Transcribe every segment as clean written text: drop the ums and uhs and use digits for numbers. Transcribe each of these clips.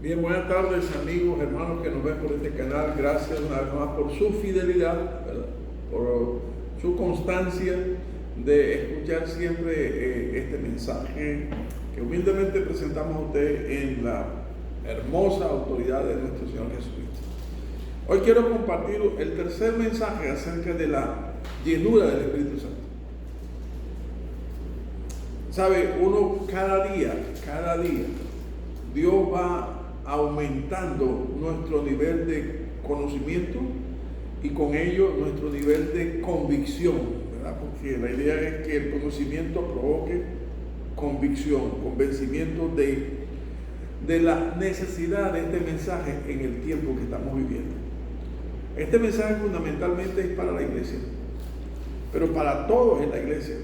Bien, buenas tardes amigos, hermanos que nos ven por este canal. Gracias una vez más por su fidelidad, ¿verdad? Por su constancia de escuchar siempre este mensaje que humildemente presentamos a usted en la hermosa autoridad de nuestro Señor Jesucristo. Hoy quiero compartir el tercer mensaje acerca de la llenura del Espíritu Santo. Sabe, uno cada día, Dios va aumentando nuestro nivel de conocimiento y con ello nuestro nivel de convicción, ¿verdad? Porque la idea es que el conocimiento provoque convicción, convencimiento de la necesidad de este mensaje en el tiempo que estamos viviendo. Este mensaje fundamentalmente es para la iglesia, pero para todos en la iglesia.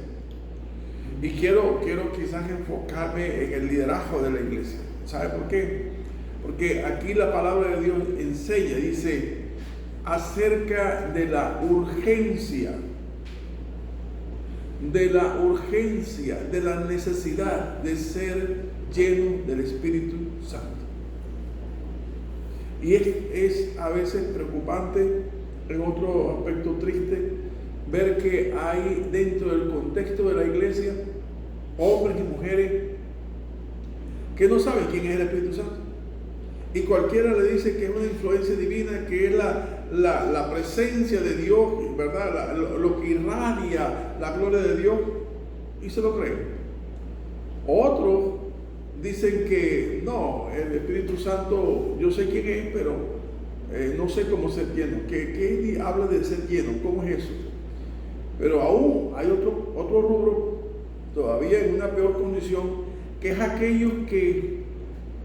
Y quiero quizás enfocarme en el liderazgo de la iglesia. ¿Sabe por qué? Porque aquí la palabra de Dios enseña, dice, acerca de la urgencia, de la necesidad de ser lleno del Espíritu Santo. Y es a veces preocupante, en otro aspecto triste, ver que hay dentro del contexto de la iglesia hombres y mujeres que no saben quién es el Espíritu Santo. Y cualquiera le dice que es una influencia divina, que es la presencia de Dios, ¿verdad? Lo que irradia la gloria de Dios, y se lo creen. Otros dicen que no, el Espíritu Santo, yo sé quién es, pero no sé cómo ser lleno. ¿Qué habla de ser lleno? ¿Cómo es eso? Pero aún hay otro rubro, todavía en una peor condición, que es aquellos que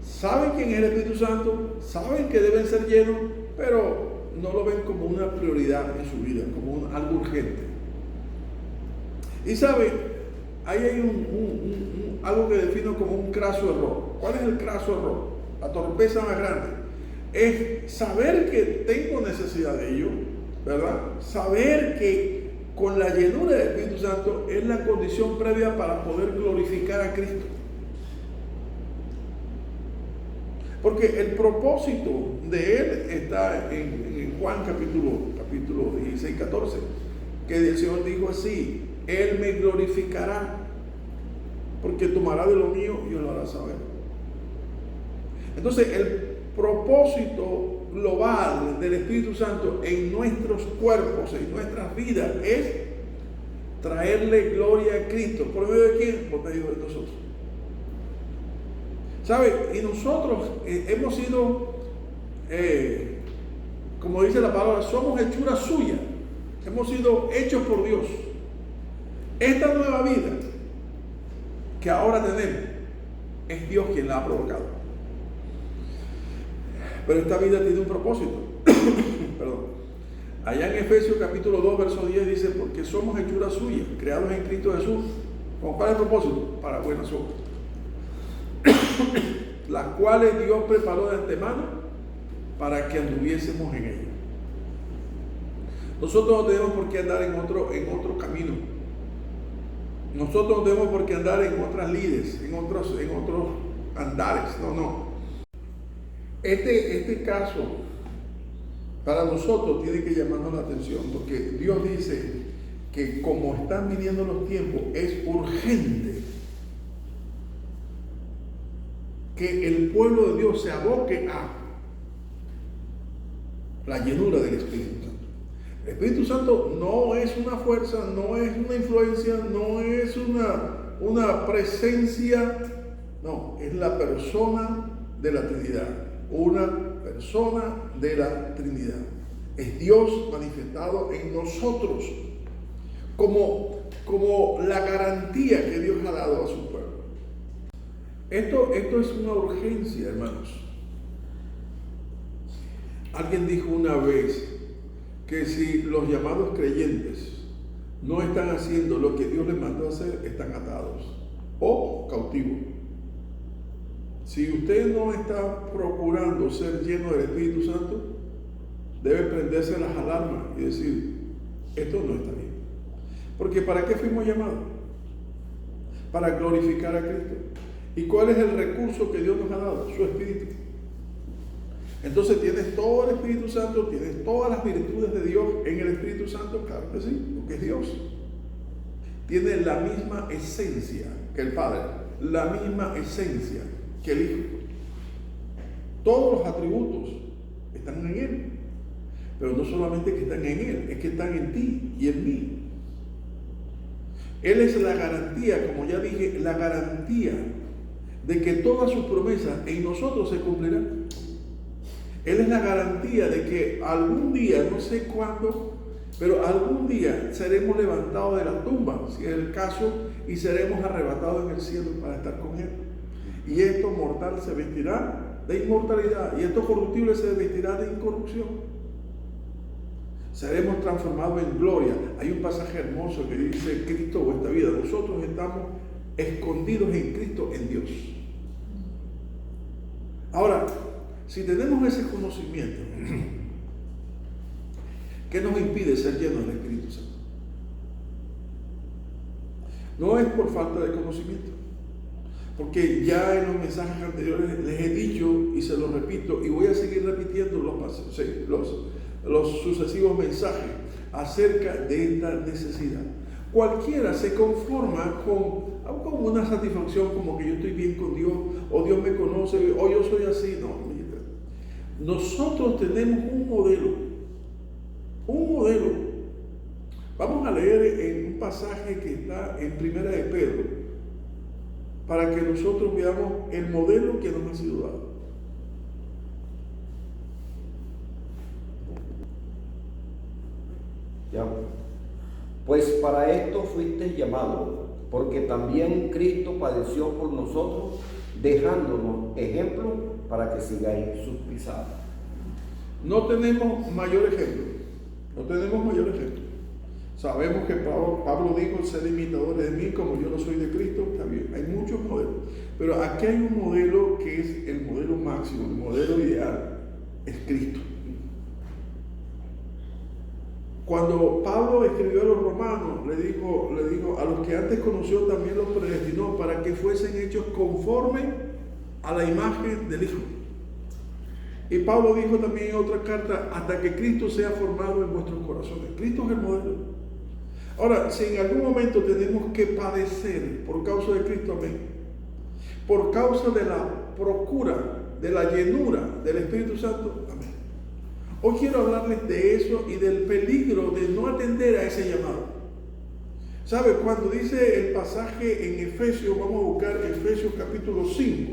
saben quién es el Espíritu Santo, saben que deben ser llenos, pero no lo ven como una prioridad en su vida, como algo urgente. Y sabe, ahí hay algo que defino como un craso error. ¿Cuál es el craso error? La torpeza más grande es saber que tengo necesidad de ello, ¿verdad? Saber que con la llenura del Espíritu Santo es la condición previa para poder glorificar a Cristo. Porque el propósito de Él está en Juan capítulo 16, 14, que el Señor dijo así: Él me glorificará, porque tomará de lo mío y lo hará saber. Entonces, el propósito global del Espíritu Santo en nuestros cuerpos, en nuestras vidas, es traerle gloria a Cristo. ¿Por medio de quién? Por medio de nosotros. ¿Sabe? Y nosotros hemos sido, como dice la palabra, somos hechura suya. Hemos sido hechos por Dios. Esta nueva vida que ahora tenemos es Dios quien la ha provocado. Pero esta vida tiene un propósito. Perdón. Allá en Efesios capítulo 2, verso 10 dice: porque somos hechura suya, creados en Cristo Jesús. ¿Con cuál es el propósito? Para buenas obras, las cuales Dios preparó de antemano para que anduviésemos en ellas. Nosotros no tenemos por qué andar en otro camino. Nosotros no tenemos por qué andar en otras lides, en otros andares. No. Este caso para nosotros tiene que llamarnos la atención, porque Dios dice que como están viniendo los tiempos, es urgente que el pueblo de Dios se aboque a la llenura del Espíritu Santo. El Espíritu Santo no es una fuerza, no es una influencia, no es una presencia, no, es la persona de la Trinidad, una persona de la Trinidad. Es Dios manifestado en nosotros como la garantía que Dios ha dado a su pueblo. Esto es una urgencia, hermanos. Alguien dijo una vez que si los llamados creyentes no están haciendo lo que Dios les mandó a hacer, están atados o cautivos. Si usted no está procurando ser lleno del Espíritu Santo, debe prenderse las alarmas y decir: esto no está bien. Porque ¿para qué fuimos llamados? Para glorificar a Cristo. ¿Y cuál es el recurso que Dios nos ha dado? Su Espíritu. Entonces, ¿tienes todo el Espíritu Santo? ¿Tienes todas las virtudes de Dios en el Espíritu Santo? Claro que sí, porque es Dios. Tiene la misma esencia que el Padre, la misma esencia que el Hijo. Todos los atributos están en Él. Pero no solamente que están en Él, es que están en ti y en mí. Él es la garantía, como ya dije, la garantía de que todas sus promesas en nosotros se cumplirán. Él es la garantía de que algún día, no sé cuándo, pero algún día seremos levantados de la tumba, si es el caso, y seremos arrebatados en el cielo para estar con Él. Y esto mortal se vestirá de inmortalidad, y esto corruptible se vestirá de incorrupción. Seremos transformados en gloria. Hay un pasaje hermoso que dice: Cristo vuestra vida. Nosotros estamos escondidos en Cristo, en Dios. Ahora, si tenemos ese conocimiento, ¿qué nos impide ser llenos del Espíritu Santo? No es por falta de conocimiento, porque ya en los mensajes anteriores les he dicho y se los repito, y voy a seguir repitiendo los sucesivos mensajes acerca de esta necesidad. Cualquiera se conforma con una satisfacción, como que yo estoy bien con Dios, o Dios me conoce, o yo soy así. No, nosotros tenemos un modelo. Vamos a leer en un pasaje que está en Primera de Pedro, para que nosotros veamos el modelo que nos ha sido dado. Ya. Pues para esto fuisteis llamados, porque también Cristo padeció por nosotros, dejándonos ejemplo para que sigáis sus pisadas. No tenemos mayor ejemplo. Sabemos que Pablo dijo: ser imitadores de mí como yo no soy de Cristo. Está bien, hay muchos modelos, pero aquí hay un modelo que es el modelo máximo, el modelo ideal, es Cristo. Cuando Pablo escribió a los romanos, le dijo: a los que antes conoció también los predestinó para que fuesen hechos conforme a la imagen del Hijo. Y Pablo dijo también en otra carta: hasta que Cristo sea formado en vuestros corazones. Cristo es el modelo. Ahora, si en algún momento tenemos que padecer por causa de Cristo, amén, por causa de la procura, de la llenura del Espíritu Santo, amén. Hoy quiero hablarles de eso y del peligro de no atender a ese llamado. ¿Sabe? Cuando dice el pasaje en Efesios, vamos a buscar Efesios capítulo 5.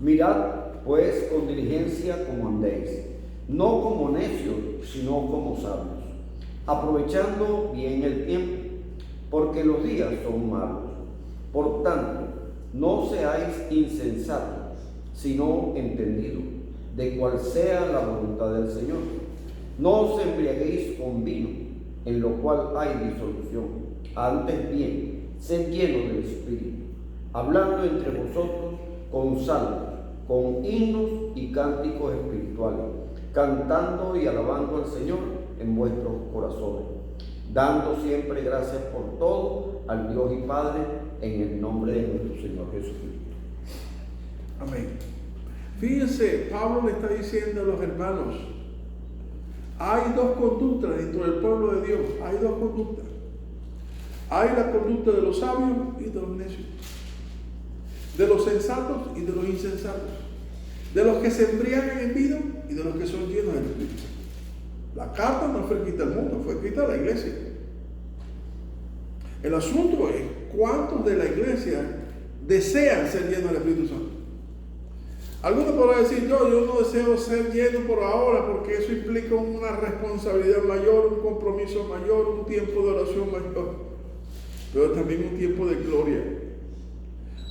Mirad pues con diligencia como andéis, no como necios, sino como sabios, aprovechando bien el tiempo, porque los días son malos. Por tanto, no seáis insensatos, sino entendidos de cuál sea la voluntad del Señor. No os embriaguéis con vino, en lo cual hay disolución, antes bien, sed llenos del Espíritu, hablando entre vosotros con salmos, con himnos y cánticos espirituales, cantando y alabando al Señor en vuestros corazones, dando siempre gracias por todo al Dios y Padre, en el nombre de nuestro Señor Jesucristo. Amén. Fíjense, Pablo le está diciendo a los hermanos: hay dos conductas dentro del pueblo de Dios. Hay dos conductas. Hay la conducta de los sabios y de los necios, de los sensatos y de los insensatos, de los que se embriagan en vino y de los que son llenos del Espíritu. La carta no fue escrita al mundo, fue escrita a la iglesia. El asunto es cuántos de la iglesia desean ser llenos del Espíritu Santo. Algunos podrán decir: yo no deseo ser lleno por ahora, porque eso implica una responsabilidad mayor, un compromiso mayor, un tiempo de oración mayor, pero también un tiempo de gloria.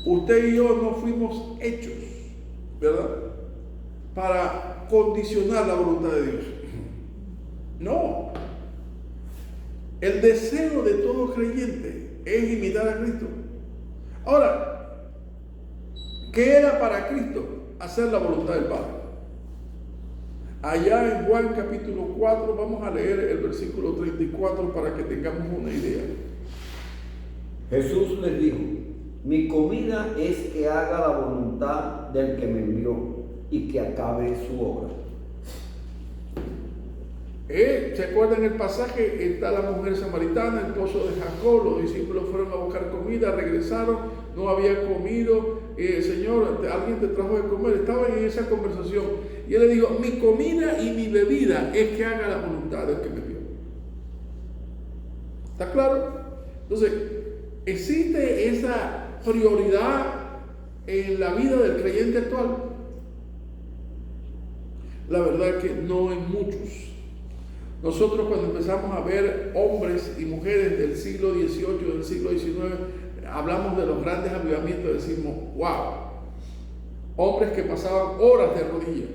Usted y yo no fuimos hechos, ¿verdad?, para condicionar la voluntad de Dios. No. El deseo de todo creyente es imitar a Cristo. Ahora, ¿qué era para Cristo? Hacer la voluntad del Padre. Allá en Juan capítulo 4, vamos a leer el versículo 34 para que tengamos una idea. Jesús les dijo: mi comida es que haga la voluntad del que me envió y que acabe su obra. ¿Se acuerdan el pasaje? Está la mujer samaritana, el pozo de Jacob, los discípulos fueron a buscar comida, regresaron, no había comido, Señor, alguien te trajo de comer, estaban en esa conversación, y él le dijo: mi comida y mi bebida es que haga la voluntad del que me envió. ¿Está claro? Entonces, existe esa prioridad en la vida del creyente actual. La verdad que no en muchos. Nosotros cuando empezamos a ver hombres y mujeres del siglo XVIII, del siglo XIX, hablamos de los grandes avivamientos, decimos: wow, hombres que pasaban horas de rodillas,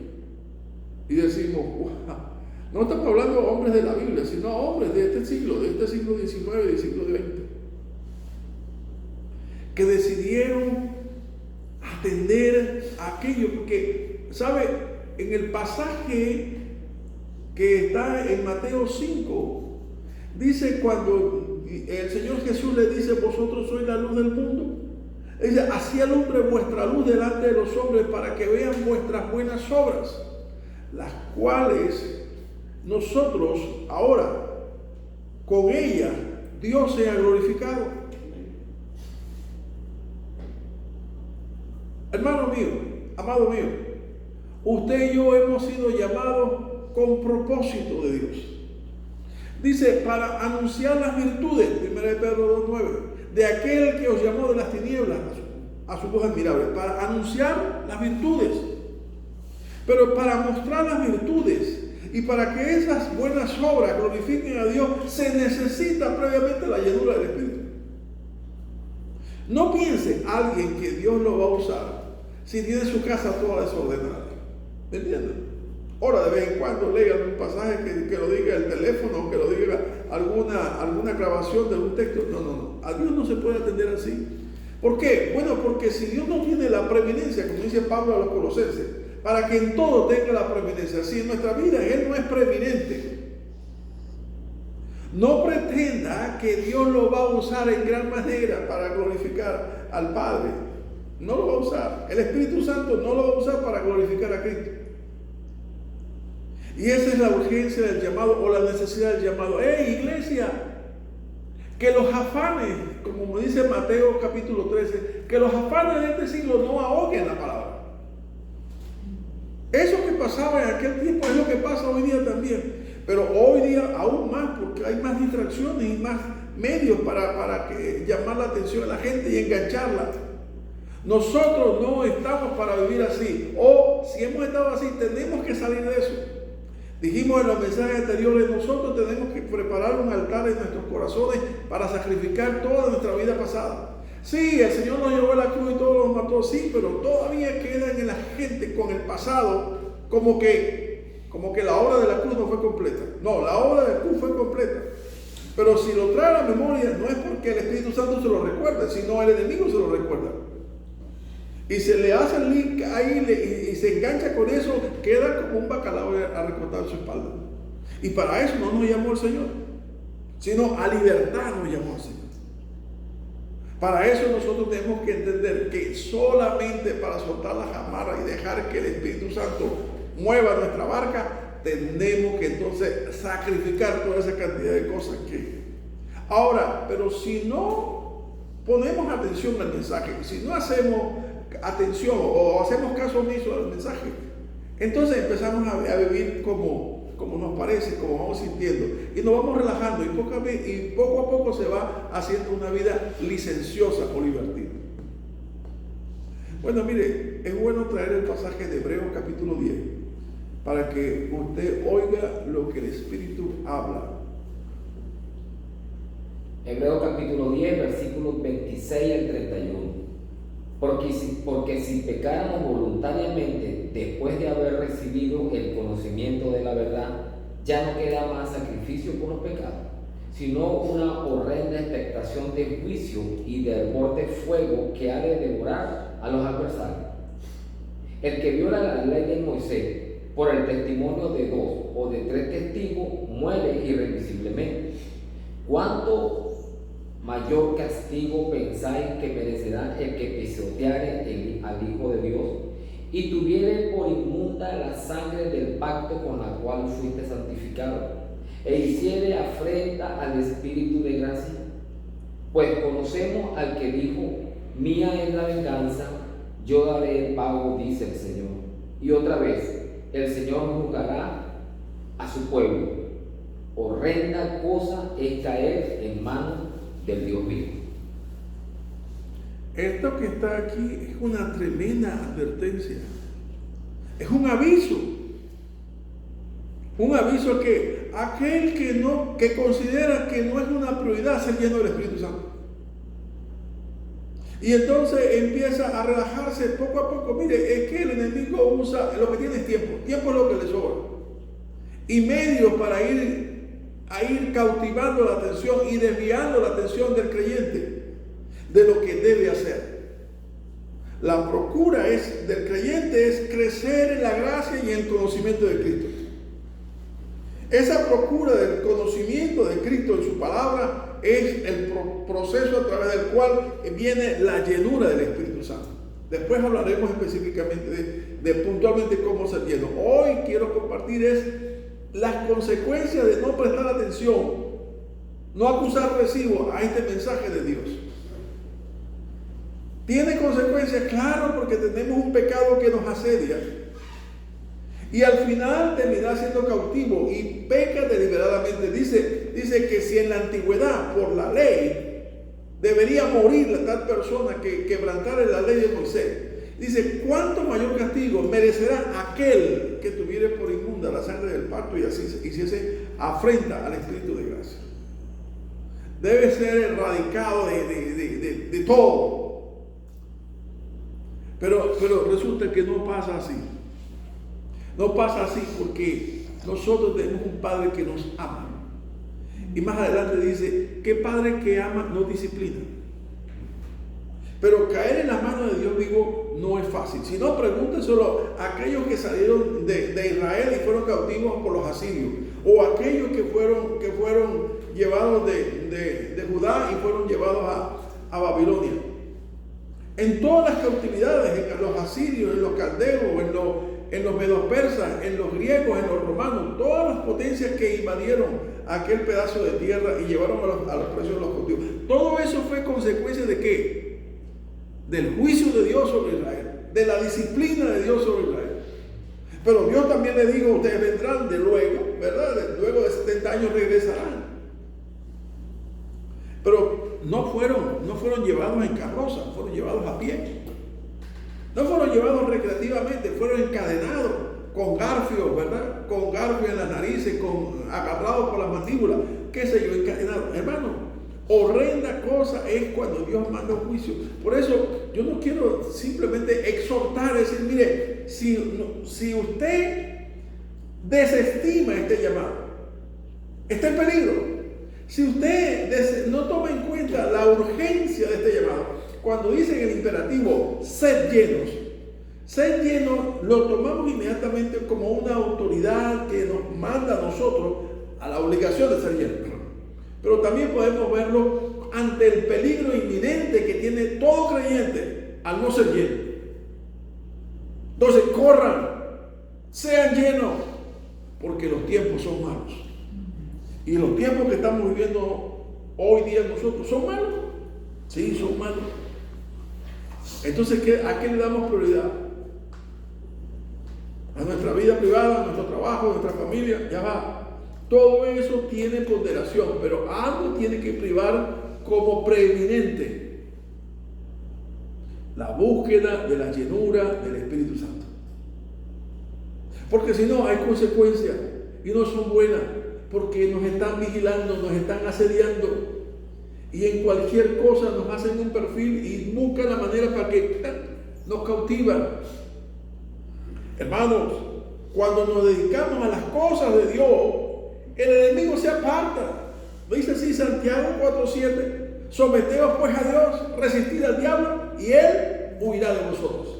y decimos: wow. No estamos hablando de hombres de la Biblia, sino hombres de este siglo XIX y del siglo XX, que decidieron atender a aquello, porque, ¿sabe? En el pasaje que está en Mateo 5, dice, cuando el Señor Jesús le dice: vosotros sois la luz del mundo. Dice: así alumbre vuestra luz delante de los hombres, para que vean vuestras buenas obras, las cuales nosotros ahora, con ellas, Dios sea glorificado. Hermano mío, amado mío, usted y yo hemos sido llamados con propósito de Dios. Dice: para anunciar las virtudes, 1 Pedro 2:9, de aquel que os llamó de las tinieblas a su luz admirable. Para anunciar las virtudes, pero para mostrar las virtudes y para que esas buenas obras glorifiquen a Dios, se necesita previamente la llenura del Espíritu. No piense alguien que Dios lo va a usar si tiene su casa toda desordenada. ¿Me entienden? Ahora, de vez en cuando lean un pasaje que lo diga el teléfono, que lo diga alguna grabación de un texto. No. A Dios no se puede atender así. ¿Por qué? Bueno, porque si Dios no tiene la preeminencia, como dice Pablo a los Colosenses, para que en todo tenga la preeminencia. Si en nuestra vida Él no es preeminente, no pretenda que Dios lo va a usar en gran manera para glorificar al Padre. No lo va a usar. El Espíritu Santo no lo va a usar para glorificar a Cristo. Y esa es la urgencia del llamado, o la necesidad del llamado. Iglesia, que los afanes, como me dice Mateo capítulo 13, que los afanes de este siglo no ahoguen la palabra. Eso que pasaba en aquel tiempo es lo que pasa hoy día también. Pero hoy día aún más, porque hay más distracciones y más medios para llamar la atención a la gente y engancharla. Nosotros no estamos para vivir así. O si hemos estado así, tenemos que salir de eso. Dijimos en los mensajes anteriores: nosotros tenemos que preparar un altar en nuestros corazones para sacrificar toda nuestra vida pasada. Sí, el Señor nos llevó a la cruz y todo lo mató, sí, pero todavía quedan en la gente con el pasado como que la obra de la cruz no fue completa. No, la obra de la cruz fue completa. Pero si lo trae a la memoria, no es porque el Espíritu Santo se lo recuerde, sino el enemigo se lo recuerda. Y se le hace el link ahí y se engancha con eso, queda como un bacalao a recortar su espalda. Y para eso no nos llamó el Señor, sino a libertad nos llamó el Señor. Para eso nosotros tenemos que entender que solamente para soltar las amarras y dejar que el Espíritu Santo mueva nuestra barca, tenemos que entonces sacrificar toda esa cantidad de cosas que... Ahora, pero si no ponemos atención al mensaje, si no hacemos atención o hacemos caso omiso al mensaje, entonces empezamos a vivir como nos parece, como vamos sintiendo, y nos vamos relajando, y poco a poco se va haciendo una vida licenciosa o libertina. Bueno, mire, es bueno traer el pasaje de Hebreos capítulo 10 para que usted oiga lo que el Espíritu habla. Hebreos capítulo 10, versículos 26 al 31. Porque si pecáramos voluntariamente después de haber recibido el conocimiento de la verdad, ya no queda más sacrificio por los pecados, sino una horrenda expectación de juicio y de hervor de fuego que ha de devorar a los adversarios. El que viola la ley de Moisés por el testimonio de 2 o de 3 testigos, muere irremisiblemente. ¿Cuánto mayor castigo pensáis que merecerá el que pisoteare al Hijo de Dios y tuviere por inmunda la sangre del pacto con la cual fuiste santificado, e hiciere afrenta al Espíritu de gracia? Pues conocemos al que dijo: mía es la venganza, yo daré el pago, dice el Señor. Y otra vez, el Señor juzgará a su pueblo. Horrenda cosa es caer en manos del Dios vivo. Esto que está aquí es una tremenda advertencia. Es un aviso. Un aviso que aquel que considera que no es una prioridad ser lleno del Espíritu Santo. Y entonces empieza a relajarse poco a poco. Mire, es que el enemigo usa, lo que tiene es tiempo. Tiempo es lo que le sobra. Y medios para ir cautivando la atención y desviando la atención del creyente de lo que debe hacer. La procura del creyente es crecer en la gracia y en el conocimiento de Cristo. Esa procura del conocimiento de Cristo en su palabra es el proceso a través del cual viene la llenura del Espíritu Santo. Después hablaremos específicamente de puntualmente cómo ser lleno. Hoy quiero compartir las consecuencias de no prestar atención, no acusar recibo a este mensaje de Dios. Tiene consecuencias, claro, porque tenemos un pecado que nos asedia y al final termina siendo cautivo y peca deliberadamente. Dice que si en la antigüedad por la ley debería morir la tal persona que quebrantara la ley de Moisés, dice: ¿cuánto mayor castigo merecerá aquel que tuviere por inmunda la sangre del pacto y así hiciese afrenta al Espíritu de gracia? Debe ser erradicado de todo. Pero resulta que no pasa así. No pasa así porque nosotros tenemos un Padre que nos ama. Y más adelante dice que Padre que ama no disciplina. Pero caer en las manos de Dios vivo no es fácil. Si no, pregúntenselo a aquellos que salieron de Israel y fueron cautivos por los asirios, o aquellos que fueron llevados de Judá y fueron llevados a Babilonia. En todas las cautividades, en los asirios, en los caldeos, en los medos persas, en los griegos, en los romanos, todas las potencias que invadieron aquel pedazo de tierra y llevaron a los presos de los cautivos. Todo eso fue consecuencia de ¿qué? Del juicio de Dios sobre Israel, de la disciplina de Dios sobre Israel. Pero Dios también le dijo: ustedes vendrán de luego, ¿verdad? Luego de 70 años regresarán. Pero no fueron llevados en carroza, fueron llevados a pie. No fueron llevados recreativamente, fueron encadenados con garfios, ¿verdad? Con garfios en las narices, agarrados por las mandíbulas, qué sé yo, encadenados. Hermano, horrenda cosa es cuando Dios manda un juicio. Por eso yo no quiero simplemente exhortar, decir: mire, si usted desestima este llamado, está en peligro. Si usted no toma en cuenta la urgencia de este llamado, cuando dice en el imperativo sed llenos, lo tomamos inmediatamente como una autoridad que nos manda a nosotros a la obligación de ser llenos. Pero también podemos verlo ante el peligro inminente que tiene todo creyente al no ser lleno. Entonces corran, sean llenos, porque los tiempos son malos. Y los tiempos que estamos viviendo hoy día nosotros son malos. Sí, son malos. Entonces, ¿a qué le damos prioridad? A nuestra vida privada, a nuestro trabajo, a nuestra familia, ya va. Todo eso tiene ponderación, pero algo tiene que privar como preeminente: la búsqueda de la llenura del Espíritu Santo. Porque si no, hay consecuencias y no son buenas, porque nos están vigilando, nos están asediando. Y en cualquier cosa nos hacen un perfil y buscan la manera para que nos cautivan. Hermanos, cuando nos dedicamos a las cosas de Dios, el enemigo se aparta. Lo dice así Santiago 4:7: someteos pues a Dios, resistid al diablo y él huirá de vosotros.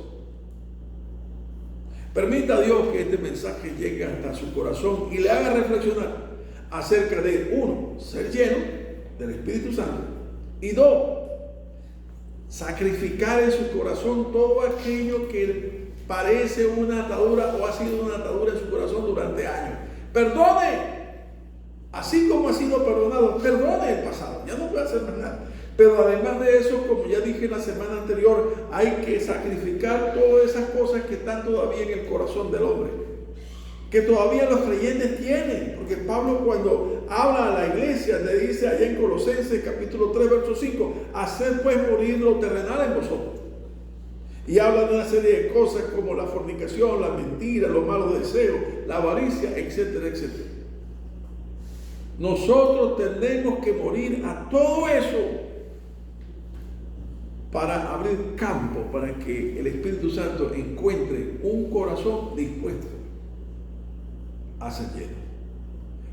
Permita a Dios que este mensaje llegue hasta su corazón y le haga reflexionar acerca de, uno, ser lleno del Espíritu Santo, y dos, sacrificar en su corazón todo aquello que parece una atadura o ha sido una atadura en su corazón durante años. Perdone, así como ha sido perdonado, perdone el pasado, ya no puede hacer más nada. Pero además de eso, como ya dije la semana anterior, hay que sacrificar todas esas cosas que están todavía en el corazón del hombre, que todavía los creyentes tienen. Porque Pablo, cuando habla a la iglesia, le dice allá en Colosenses capítulo 3 verso 5, haced pues morir lo terrenal en vosotros. Y habla de una serie de cosas como la fornicación, la mentira, los malos deseos, la avaricia, etcétera, etcétera. Nosotros tenemos que morir a todo eso para abrir campo, para que el Espíritu Santo encuentre un corazón dispuesto a ser lleno.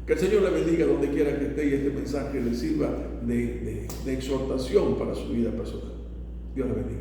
Que el Señor le bendiga donde quiera que esté y este mensaje le sirva de exhortación para su vida personal. Dios le bendiga.